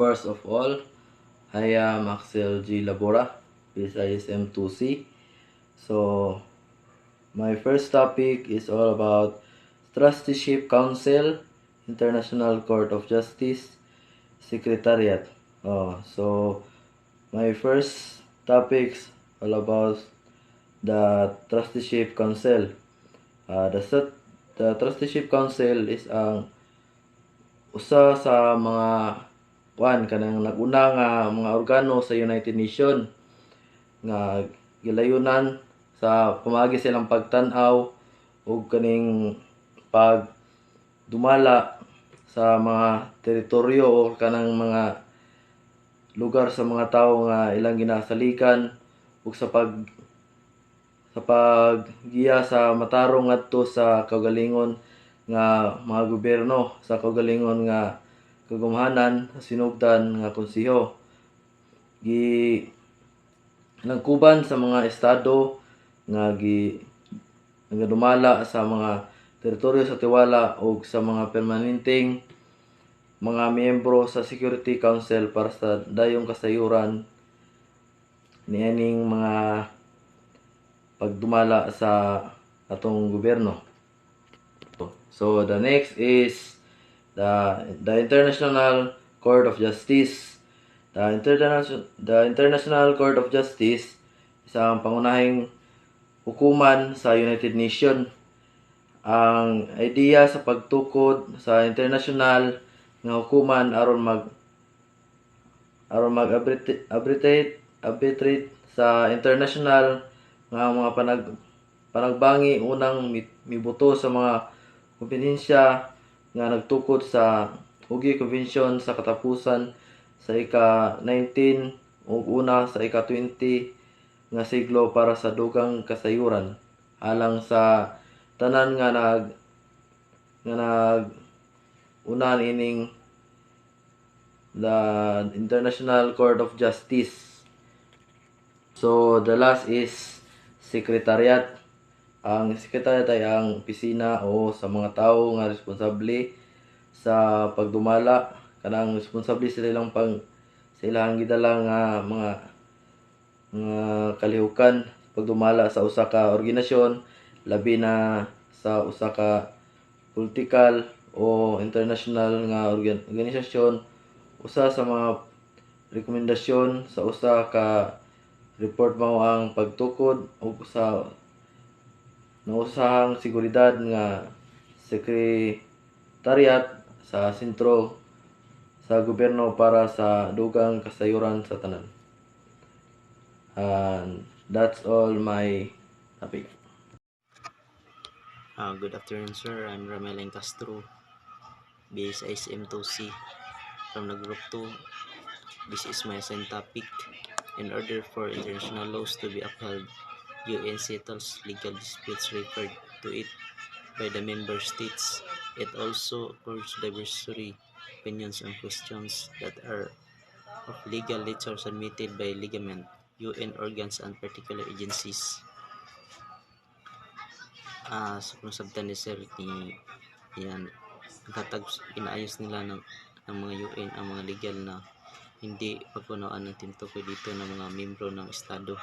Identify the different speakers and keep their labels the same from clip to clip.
Speaker 1: first of all, I am Axel G. Labora, PSISM2C. So, my first topic is all about Trusteeship Council, International Court of Justice, Secretariat. So, my first topics all about the Trusteeship Council. The Trusteeship Council is ang usa sa mga kanang nag-una nga mga organo sa United Nations nga gilayunan sa pamaagi silang pagtan-aw ug kaning pagdumala sa mga teritoryo o kanang mga lugar sa mga tawo nga ilang ginasalikan ug sa paggiya sa matarong ngadto sa kaugalingon nga mga gobyerno, sa kaugalingon nga kagamahanan, sinugdan nga konseho. Nagkuban sa mga estado nga nagadumala sa mga teritoryo sa tiwala o sa mga permanenteng mga miyembro sa Security Council para sa dayong kasayuran niining mga pagdumala sa atong gobyerno. So the next is the International Court of Justice. The International Court of Justice isang pangunahing hukuman sa United Nations. Ang idea sa pagtukod sa international nga hukuman aron arbitrate sa international nga mga panagbangi unang mibuto sa mga kompetensya nga nagtukod sa Ugi Convention sa katapusan sa ika-19 ug una sa ika-20 nga siglo para sa dugang kasayuran alang sa tanan nga unahan ining the International Court of Justice. So the last is Secretariat. Ang Secretariat ay ang opisina o sa mga tao nga responsable sa pagdumala, kanang responsable sila lang sa ilang gidala nga mga kalihukan pagdumala sa usa ka organisasyon, labi na sa usa ka political o international nga organisasyon. Usa sa mga rekomendasyon sa usa ka report mao ang pagtukod og sa nausahang seguridad nga sekretariat sa sentro sa gobyerno para sa dugang kasayuran sa tanan. And that's all my topic.
Speaker 2: Good afternoon, sir. I'm Ramelen Castro, BSISM2C from the Group 2. This is my assigned topic. In order for international laws to be upheld, UN settles legal disputes referred to it by the member states. It also urges diversory opinions on questions that are of legal nature submitted by ligament, UN organs, and particular agencies. Sa konseptan ni Sir ni yan, inaayos nila ng mga UN ang mga legal na hindi pagpunawaan ng tinutukoy dito ng mga membro ng estado.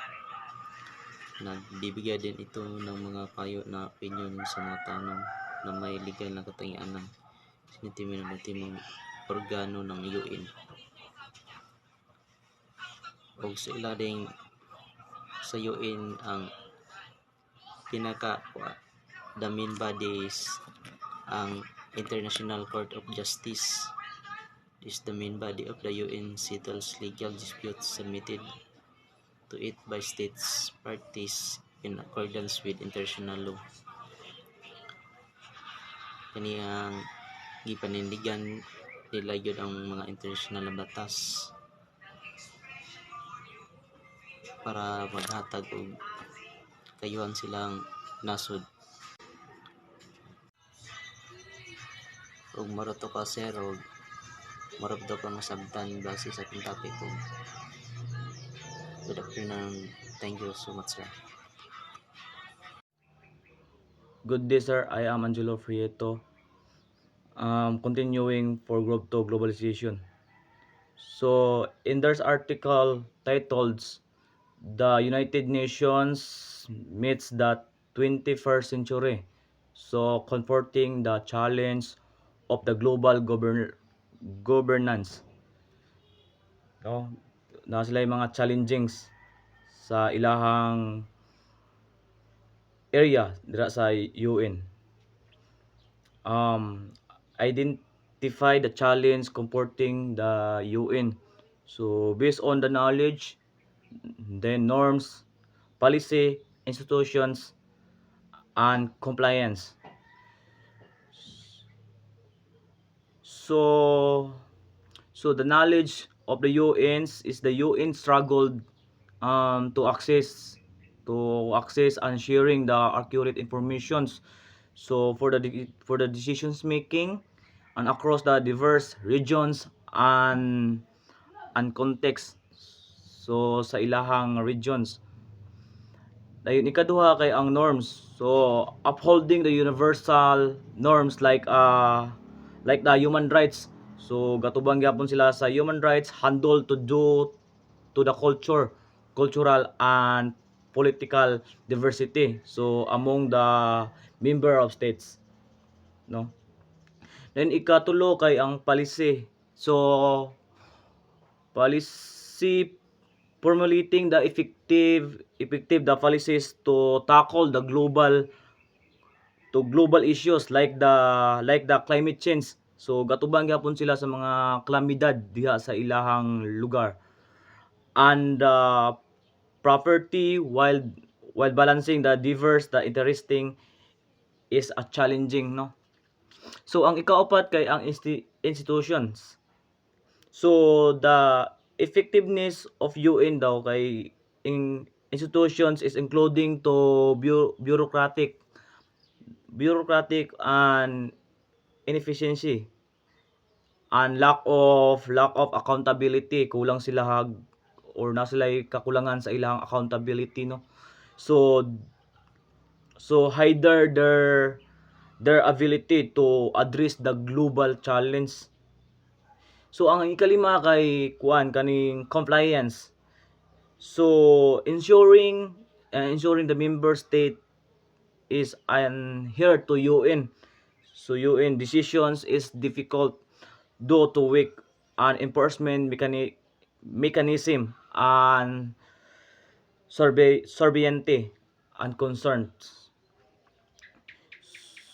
Speaker 2: Nagbibigay din ito ng mga payo na opinion sa mga tanong na may legal na katangian ng ultimong organo ng UN. O sa ilading sa UN ang the main body is ang International Court of Justice. Is the main body of the UN settles legal disputes submitted to it by states parties in accordance with international law. Kaniyang gipanindigan nila yun ang mga international na batas para maghatag og kayuhan silang nasod. Ug maroto ka sir og maroto ka masabtan base sa atong topic. Good afternoon. Thank you so much, sir.
Speaker 3: Good day, sir. I am Angelo Frieto. Continuing for Group 2 Globalization. So in their article titled "The United Nations Meets the 21st Century," so comforting the challenge of the global governance. No, na sila yung mga challengings sa ilahang area dira sa UN. um, Identify the challenge comporting the UN. So based on the knowledge, then norms, policy, institutions, and compliance. So the knowledge of the UNs is the UN struggled to access and sharing the accurate informations. So for the decisions making and across the diverse regions and context. So sa ilahang regions. Dayon ikaduha kay ang norms. So upholding the universal norms like the human rights. So gatubang gyapon sila sa human rights handle to do to the cultural and political diversity. So among the member of states, no. Then ikatulo kay ang policy. So policy formulating the effective the policies to tackle the global issues like the climate change. So gatubang gyapon sila sa mga kalamidad diha sa ilahang lugar. And property while balancing the diverse the interesting is a challenging, no. So ang ikaapat kay ang institutions. So the effectiveness of UN daw kay in institutions is including to bureaucratic and inefficiency and lack of accountability. Kulang sila or na sila kakulangan sa ilang accountability, no. So hinder their ability to address the global challenge. So ang ikalima kay kaning compliance. So ensuring the member state is adhere to UN. So UN decisions is difficult due to weak and enforcement mechanism and surveillance and concerns.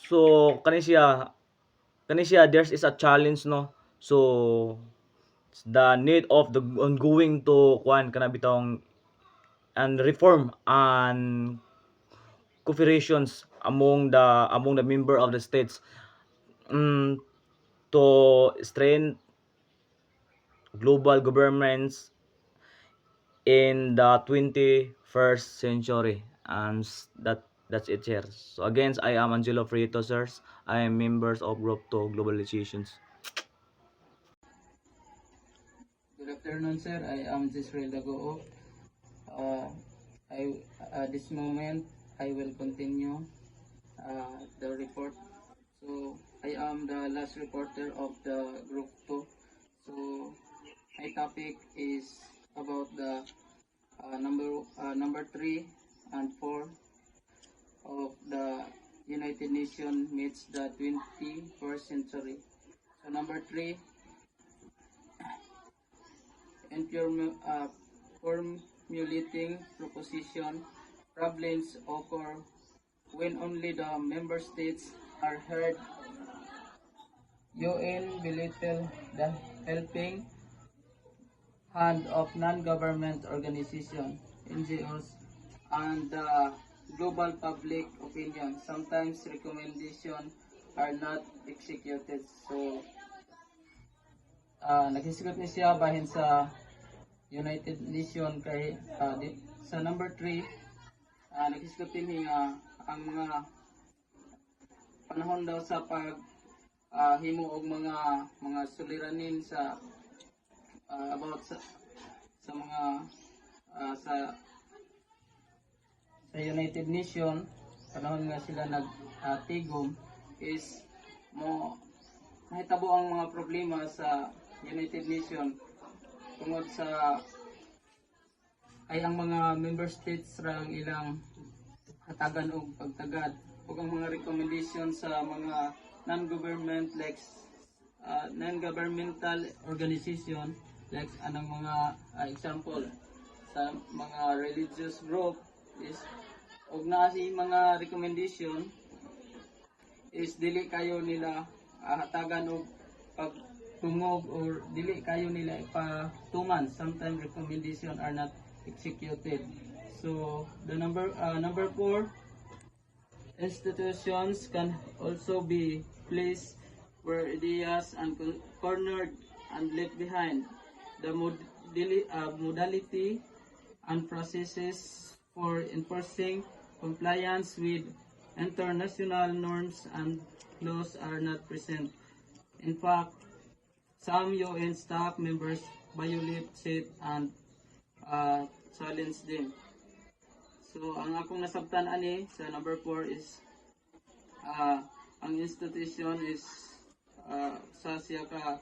Speaker 3: So kani siya there's is a challenge, no. So the need of the ongoing to kana bitong and reform and cooperations among the member of the states to strengthen global governments in the 21st century. And that's it here. So again, I am Angelo Frito, sirs. I am members of Group 2 Globalizations.
Speaker 4: Good afternoon, sir. I am Jisrael Dagoo. This moment I will continue the report. So I am the last reporter of the group 2. So my topic is about the number 3 and 4 of the United Nations meets the 21st century. So number 3, and formulating proposition, problems occur when only the member states are heard. UN belittle the helping hand of non-government organizations, NGOs, and the global public opinion. Sometimes recommendations are not executed. So, nagsisikot ni siya bahin sa United Nations kay sa number 3 nagsisikot din ang mga panahon daw sa pag himo og mga suliranin sa about sa mga sa United Nations, panahon nga sila nagtigom is mo nahitabo ang mga problema sa United Nations tungod sa ay ang mga member states rang ilang hatagan og pagtagad ug ang mga recommendation sa mga non-governmental organization like anang mga example sa mga religious group is og naa si mga recommendation is dili kayo nila hatagan og pagtungog or dili kayo nila ipatuman. Sometimes recommendation are not executed. So the number 4, institutions can also be placed where ideas and cornered and left behind. The modality and processes for enforcing compliance with international norms and laws are not present. In fact, some UN staff members violate it and challenge them. So, ang akong nasabtan ani sa number 4 is ang institution is sa siya ka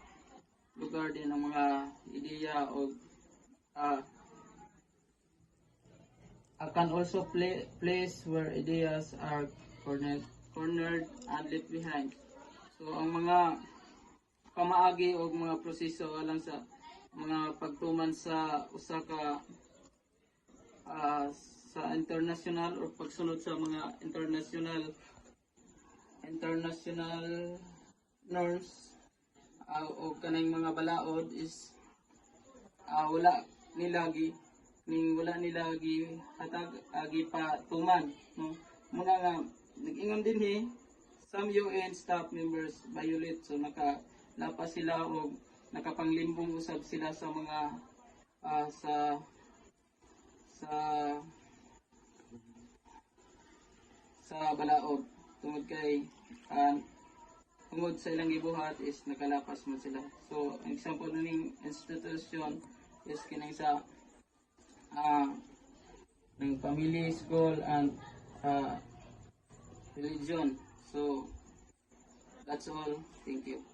Speaker 4: lugar din ang mga ideya o can also place where ideas are cornered and left behind. So, ang mga kamaagi o mga proseso alang sa mga pagtuman sa usa ka sa international o pagsunod sa mga international norms o kanang mga balaod is wala nila hatag agi pa tuman no muna nga nag-ingon din some UN staff members violate, so nakalapas sila o nakapanglimbong usab sila sa mga sa balaod tungod kay tungod sa ilang gibuhat is nakalapas man sila. So ang example ning institution is kining sa ng family, school and religion. So that's all. Thank you.